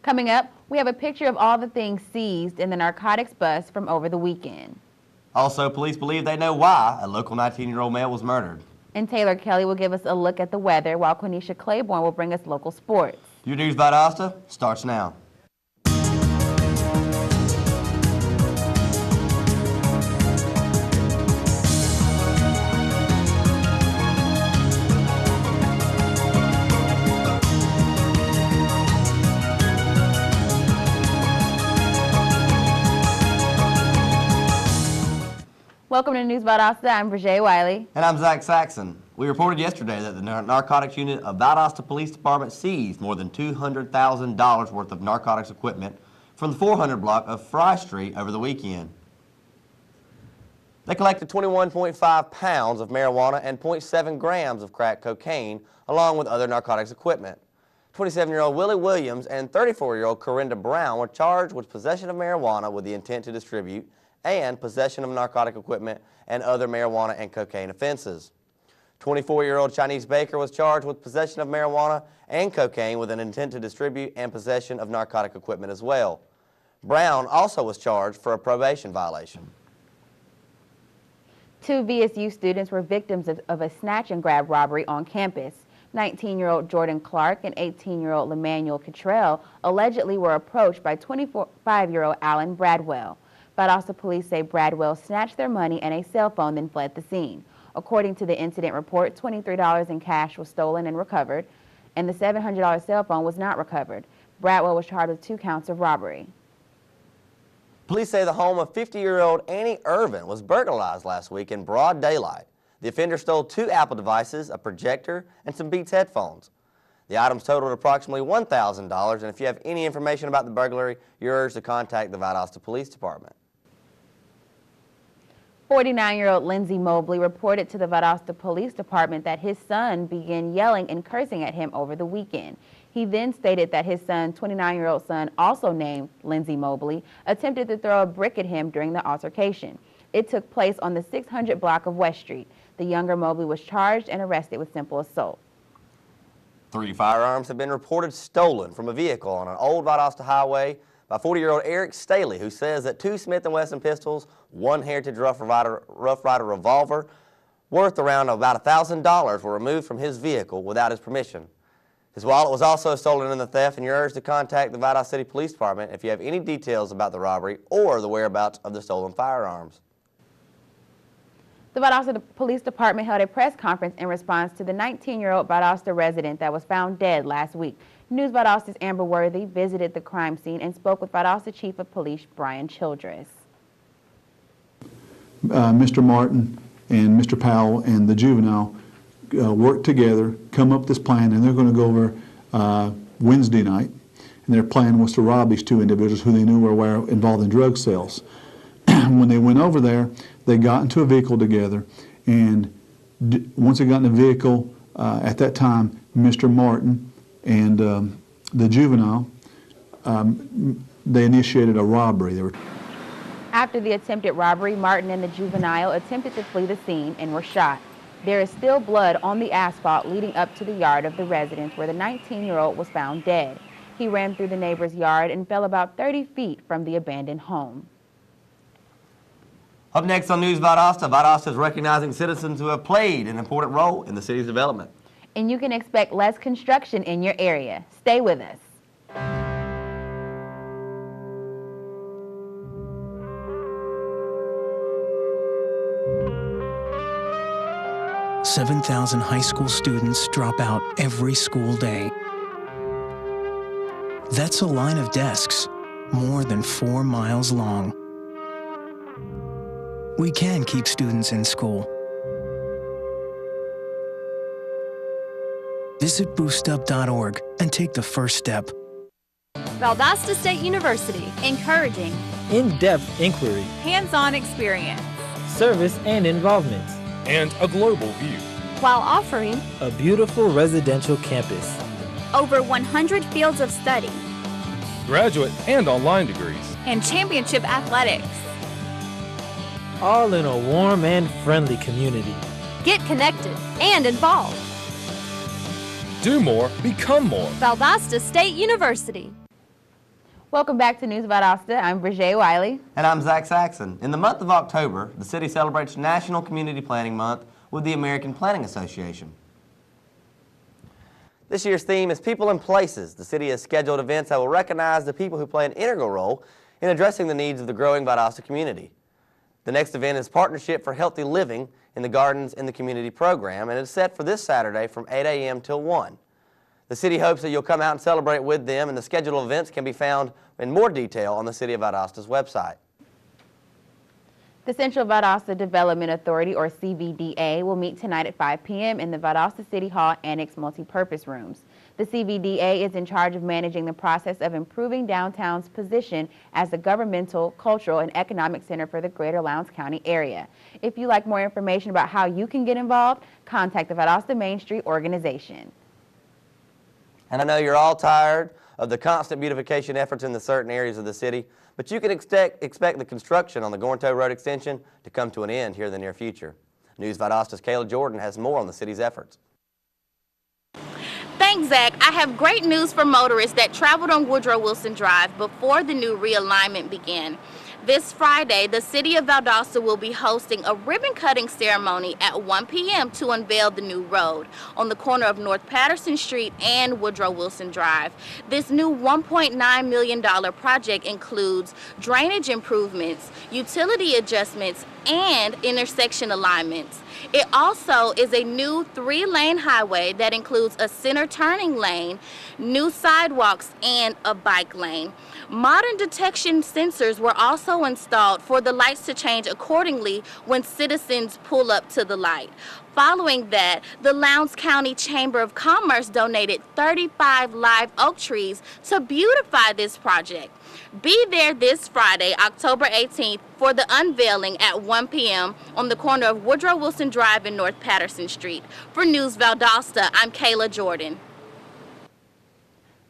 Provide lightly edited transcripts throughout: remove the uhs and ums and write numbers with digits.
Coming up, we have a picture of all the things seized in the narcotics bust from over the weekend. Also, police believe they know why a local 19-year-old male was murdered. And Taylor Kelly will give us a look at the weather, while Quenisha Claiborne will bring us local sports. Your News Valdosta starts now. Welcome to News Valdosta. I'm Brigette Wiley. And I'm Zach Saxon. We reported yesterday that the Narcotics Unit of Valdosta Police Department seized more than $200,000 worth of narcotics equipment from the 400 block of Fry Street over the weekend. They collected 21.5 pounds of marijuana and 0.7 grams of crack cocaine, along with other narcotics equipment. 27-year-old Willie Williams and 34-year-old Corinda Brown were charged with possession of marijuana with the intent to distribute and possession of narcotic equipment and other marijuana and cocaine offenses. 24-year-old Chinese Baker was charged with possession of marijuana and cocaine with an intent to distribute and possession of narcotic equipment as well. Brown also was charged for a probation violation. 2 VSU students were victims of a snatch and grab robbery on campus. 19-year-old Jordan Clark and 18-year-old Emmanuel Cottrell allegedly were approached by 25-year-old Alan Bradwell. Valdosta police say Bradwell snatched their money and a cell phone, then fled the scene. According to the incident report, $23 in cash was stolen and recovered, and the $700 cell phone was not recovered. Bradwell was charged with 2 counts of robbery. Police say the home of 50-year-old Annie Irvin was burglarized last week in broad daylight. The offender stole 2 Apple devices, a projector, and some Beats headphones. The items totaled approximately $1,000, and if you have any information about the burglary, you're urged to contact the Valdosta Police Department. 49-year-old Lindsey Mobley reported to the Valdosta Police Department that his son began yelling and cursing at him over the weekend. He then stated that his 29-year-old son, also named Lindsey Mobley, attempted to throw a brick at him during the altercation. It took place on the 600 block of West Street. The younger Mobley was charged and arrested with simple assault. 3 firearms have been reported stolen from a vehicle on an old Valdosta highway by 40-year-old Eric Staley, who says that 2 Smith & Wesson pistols, 1 Heritage Rough Rider revolver, worth around about $1,000 were removed from his vehicle without his permission. His wallet was also stolen in the theft, and you're urged to contact the Valdosta City Police Department if you have any details about the robbery or the whereabouts of the stolen firearms. The Valdosta Police Department held a press conference in response to the 19-year-old Valdosta resident that was found dead last week. News Valdosta's Amber Worthy visited the crime scene and spoke with Valdosta Chief of Police Brian Childress. Mr. Martin and Mr. Powell and the juvenile worked together, come up with this plan, and they're going to go over Wednesday night. And their plan was to rob these 2 individuals who they knew were involved in drug sales. When they went over there, they got into a vehicle together, and once they got in the vehicle, at that time, Mr. Martin and the juvenile, they initiated a robbery. After the attempted robbery, Martin and the juvenile attempted to flee the scene and were shot. There is still blood on the asphalt leading up to the yard of the residence where the 19-year-old was found dead. He ran through the neighbor's yard and fell about 30 feet from the abandoned home. Up next on News Valdosta, Valdosta is recognizing citizens who have played an important role in the city's development. And you can expect less construction in your area. Stay with us. 7,000 high school students drop out every school day. That's a line of desks more than 4 miles long. We can keep students in school. Visit boostup.org and take the first step. Valdosta State University, encouraging in-depth inquiry, hands-on experience, service and involvement, and a global view, while offering a beautiful residential campus, over 100 fields of study, graduate and online degrees, and championship athletics, all in a warm and friendly community. Get connected and involved. Do more, become more. Valdosta State University. Welcome back to News Valdosta. I'm Brigette Wiley. And I'm Zach Saxon. In the month of October, the city celebrates National Community Planning Month with the American Planning Association. This year's theme is People and Places. The city has scheduled events that will recognize the people who play an integral role in addressing the needs of the growing Valdosta community. The next event is Partnership for Healthy Living in the Gardens in the Community program, and it's set for this Saturday from 8 a.m. till 1. The city hopes that you'll come out and celebrate with them, and the schedule of events can be found in more detail on the City of Valdosta's website. The Central Valdosta Development Authority, or CVDA, will meet tonight at 5 p.m. in the Valdosta City Hall Annex Multipurpose Rooms. The CVDA is in charge of managing the process of improving downtown's position as a governmental, cultural, and economic center for the greater Lowndes County area. If you'd like more information about how you can get involved, contact the Valdosta Main Street organization. And I know you're all tired of the constant beautification efforts in the certain areas of the city, but you can expect the construction on the Gornto Road extension to come to an end here in the near future. News Valdosta's Kayla Jordan has more on the city's efforts. Thanks, Zach. I have great news for motorists that traveled on Woodrow Wilson Drive before the new realignment began. This Friday, the City of Valdosta will be hosting a ribbon-cutting ceremony at 1 p.m. to unveil the new road on the corner of North Patterson Street and Woodrow Wilson Drive. This new $1.9 million project includes drainage improvements, utility adjustments, and intersection alignments. It also is a new 3-lane highway that includes a center turning lane, new sidewalks, and a bike lane. Modern detection sensors were also installed for the lights to change accordingly when citizens pull up to the light. Following that, the Lowndes County Chamber of Commerce donated 35 live oak trees to beautify this project. Be there this Friday, October 18th, for the unveiling at 1 p.m. on the corner of Woodrow Wilson Drive and North Patterson Street. For News Valdosta, I'm Kayla Jordan.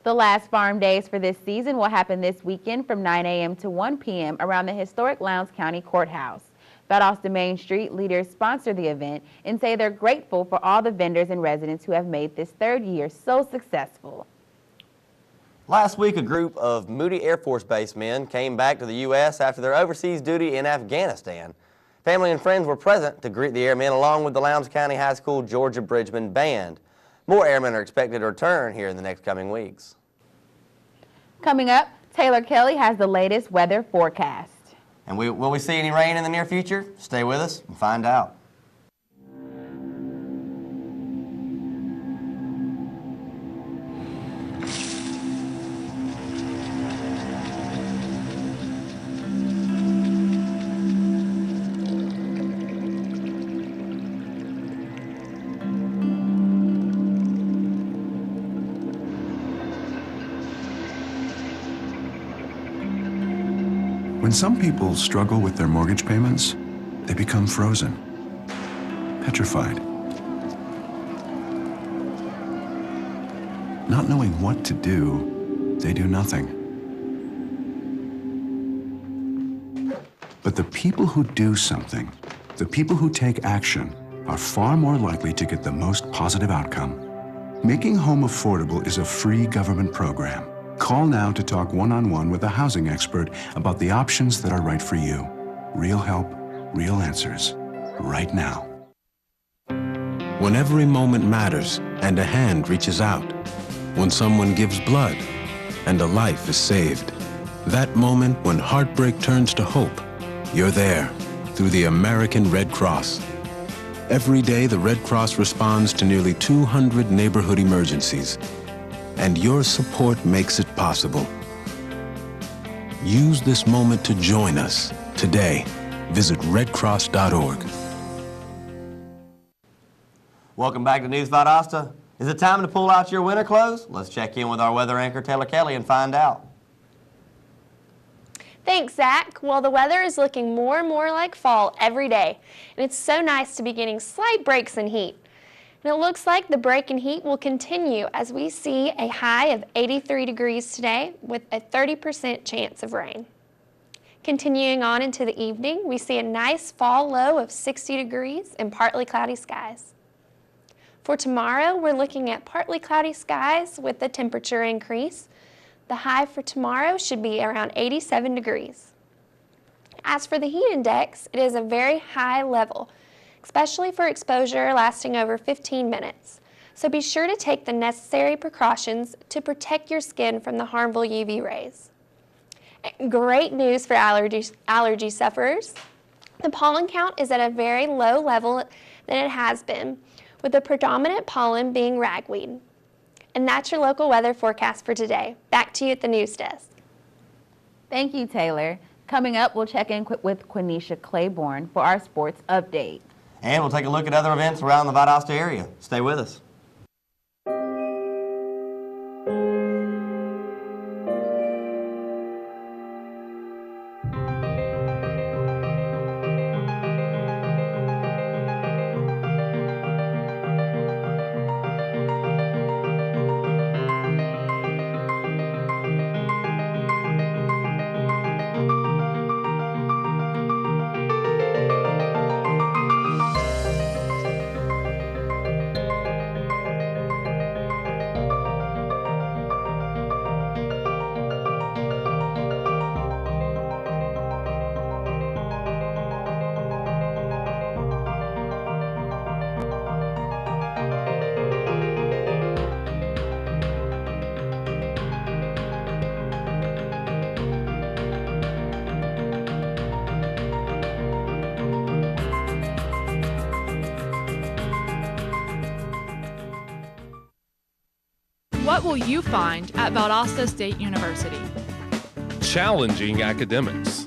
The last farm days for this season will happen this weekend from 9 a.m. to 1 p.m. around the historic Lowndes County Courthouse. Valdosta Main Street leaders sponsor the event and say they're grateful for all the vendors and residents who have made this third year so successful. Last week, a group of Moody Air Force Base men came back to the U.S. after their overseas duty in Afghanistan. Family and friends were present to greet the airmen along with the Lowndes County High School Georgia Bridgman Band. More airmen are expected to return here in the next coming weeks. Coming up, Taylor Kelly has the latest weather forecast. And will we see any rain in the near future? Stay with us and find out. When some people struggle with their mortgage payments, they become frozen, petrified. Not knowing what to do, they do nothing. But the people who do something, the people who take action, are far more likely to get the most positive outcome. Making home affordable is a free government program. Call now to talk one-on-one with a housing expert about the options that are right for you. Real help, real answers, right now. When every moment matters and a hand reaches out. When someone gives blood and a life is saved. That moment when heartbreak turns to hope. You're there through the American Red Cross. Every day, the Red Cross responds to nearly 200 neighborhood emergencies. And your support makes it possible. Use this moment to join us today. Visit redcross.org. Welcome back to News Valdosta. Is it time to pull out your winter clothes? Let's check in with our weather anchor, Taylor Kelly, and find out. Thanks, Zach. Well, the weather is looking more and more like fall every day, and it's so nice to be getting slight breaks in heat. And it looks like the break in heat will continue as we see a high of 83 degrees today with a 30% chance of rain. Continuing on into the evening, we see a nice fall low of 60 degrees and partly cloudy skies. For tomorrow, we're looking at partly cloudy skies with a temperature increase. The high for tomorrow should be around 87 degrees. As for the heat index, it is a very high level, especially for exposure lasting over 15 minutes. So be sure to take the necessary precautions to protect your skin from the harmful UV rays. Great news for allergy sufferers. The pollen count is at a very low level than it has been, with the predominant pollen being ragweed. And that's your local weather forecast for today. Back to you at the news desk. Thank you, Taylor. Coming up, we'll check in with Quenisha Claiborne for our sports update. And we'll take a look at other events around the Valdosta area. Stay with us. What will you find at Valdosta State University? Challenging academics.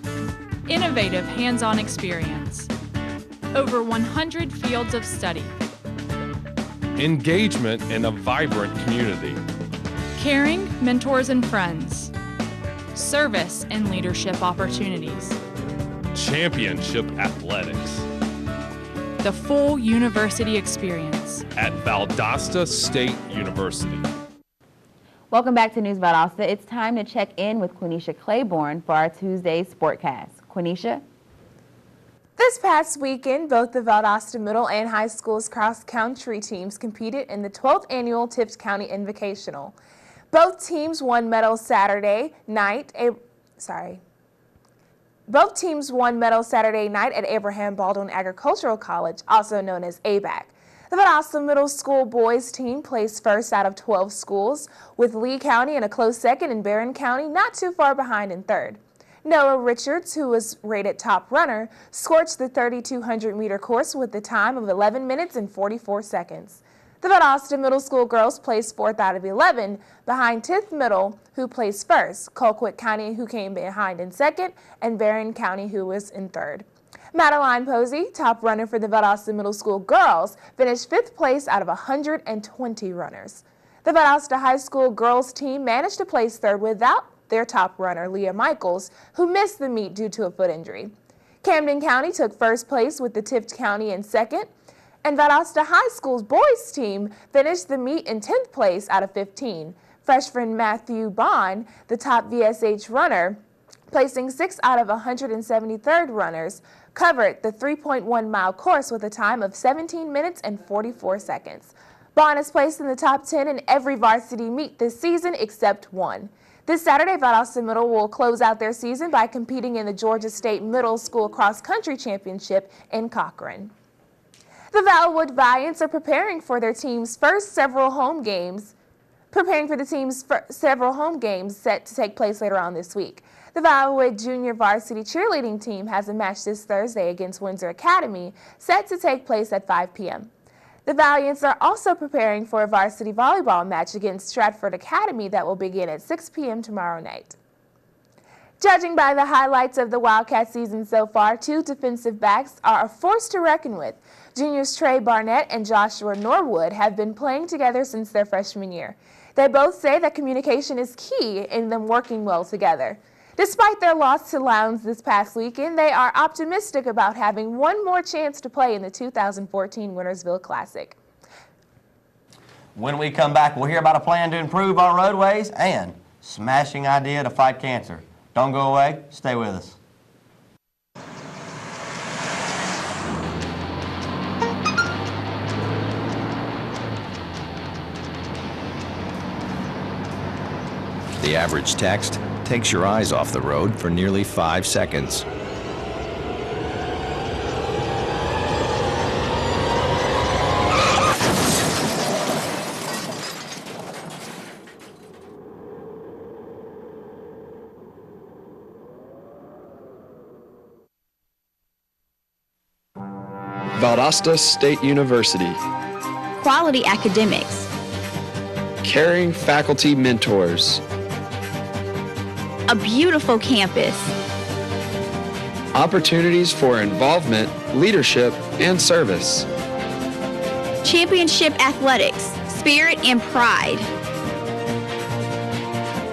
Innovative hands-on experience. Over 100 fields of study. Engagement in a vibrant community. Caring mentors and friends. Service and leadership opportunities. Championship athletics. The full university experience. At Valdosta State University. Welcome back to News Valdosta. It's time to check in with Quenisha Claiborne for our Tuesday Sportcast. Quenisha? This past weekend, both the Valdosta Middle and High School's cross-country teams competed in the 12th annual Tift County Invitational. Both teams won medals Saturday night at Abraham Baldwin Agricultural College, also known as ABAC. The Valdosta Middle School boys team placed first out of 12 schools, with Lee County in a close second and Barron County not too far behind in third. Noah Richards, who was rated top runner, scorched the 3,200-meter course with a time of 11 minutes and 44 seconds. The Valdosta Middle School girls placed fourth out of 11, behind Tift Middle, who placed first, Colquitt County, who came behind in second, and Barron County, who was in third. Madeline Posey, top runner for the Valdosta Middle School girls, finished fifth place out of 120 runners. The Valdosta High School girls team managed to place third without their top runner, Leah Michaels, who missed the meet due to a foot injury. Camden County took first place with the Tift County in second, and Valdosta High School's boys team finished the meet in 10th place out of 15. Freshman Matthew Bond, the top VSH runner, placing 6 out of 173rd runners, covered the 3.1-mile course with a time of 17 minutes and 44 seconds. Bond is placed in the top 10 in every varsity meet this season except one. This Saturday, Valdosta Middle will close out their season by competing in the Georgia State Middle School Cross Country Championship in Cochran. The Valwood Valiants are preparing for the team's several home games set to take place later on this week. The Valwood Junior Varsity Cheerleading team has a match this Thursday against Windsor Academy, set to take place at 5 p.m. The Valiants are also preparing for a varsity volleyball match against Stratford Academy that will begin at 6 p.m. tomorrow night. Judging by the highlights of the Wildcat season so far, two defensive backs are a force to reckon with. Juniors Trey Barnett and Joshua Norwood have been playing together since their freshman year. They both say that communication is key in them working well together. Despite their loss to Lowndes this past weekend, they are optimistic about having one more chance to play in the 2014 Wintersville Classic. When we come back, we'll hear about a plan to improve our roadways and smashing idea to fight cancer. Don't go away. Stay with us. The average text takes your eyes off the road for nearly 5 seconds. Valdosta State University. Quality academics. Caring faculty mentors. A beautiful campus. Opportunities for involvement, leadership, and service. Championship athletics. Spirit and pride.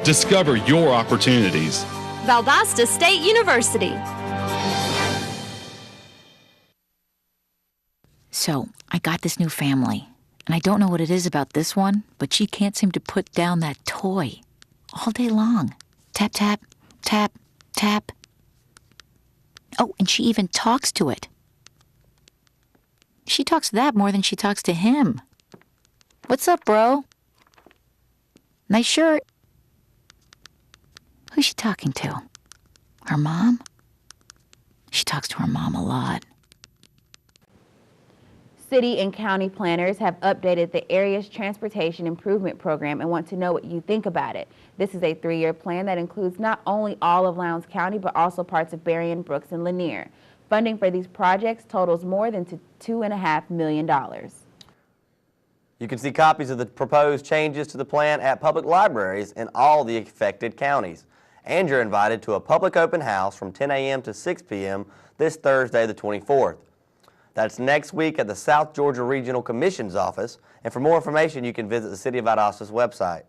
Discover your opportunities. Valdosta State University. So, I got this new family, and I don't know what it is about this one, but she can't seem to put down that toy all day long. Tap, tap, tap, tap. Oh, and she even talks to it. She talks to that more than she talks to him. What's up, bro? Nice shirt. Who's she talking to? Her mom? She talks to her mom a lot. City and county planners have updated the area's transportation improvement program and want to know what you think about it. This is a 3-year plan that includes not only all of Lowndes County, but also parts of Berrien, Brooks, and Lanier. Funding for these projects totals more than $2.5 million. You can see copies of the proposed changes to the plan at public libraries in all the affected counties. And you're invited to a public open house from 10 a.m. to 6 p.m. this Thursday, the 24th. That's next week at the South Georgia Regional Commission's office. And for more information, you can visit the City of Valdosta's website.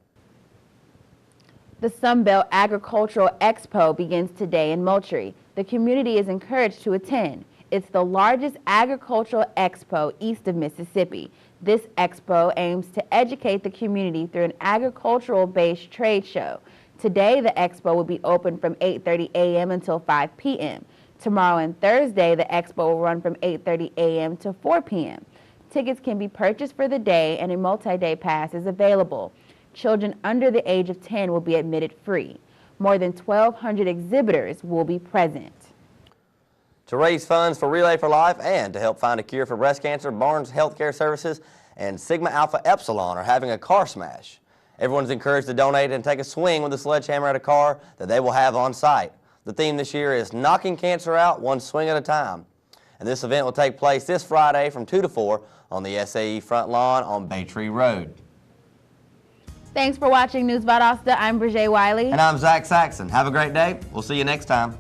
The Sunbelt Agricultural Expo begins today in Moultrie. The community is encouraged to attend. It's the largest agricultural expo east of Mississippi. This expo aims to educate the community through an agricultural-based trade show. Today, the expo will be open from 8:30 a.m. until 5 p.m. Tomorrow and Thursday, the expo will run from 8:30 a.m. to 4 p.m. Tickets can be purchased for the day, and a multi-day pass is available. Children under the age of 10 will be admitted free. More than 1,200 exhibitors will be present. To raise funds for Relay for Life and to help find a cure for breast cancer, Barnes Healthcare Services and Sigma Alpha Epsilon are having a car smash. Everyone's encouraged to donate and take a swing with a sledgehammer at a car that they will have on site. The theme this year is knocking cancer out one swing at a time. And this event will take place this Friday from 2 to 4 on the SAE front lawn on Baytree Road. Thanks for watching News Valdosta. I'm Bridget Wiley. And I'm Zach Saxon. Have a great day. We'll see you next time.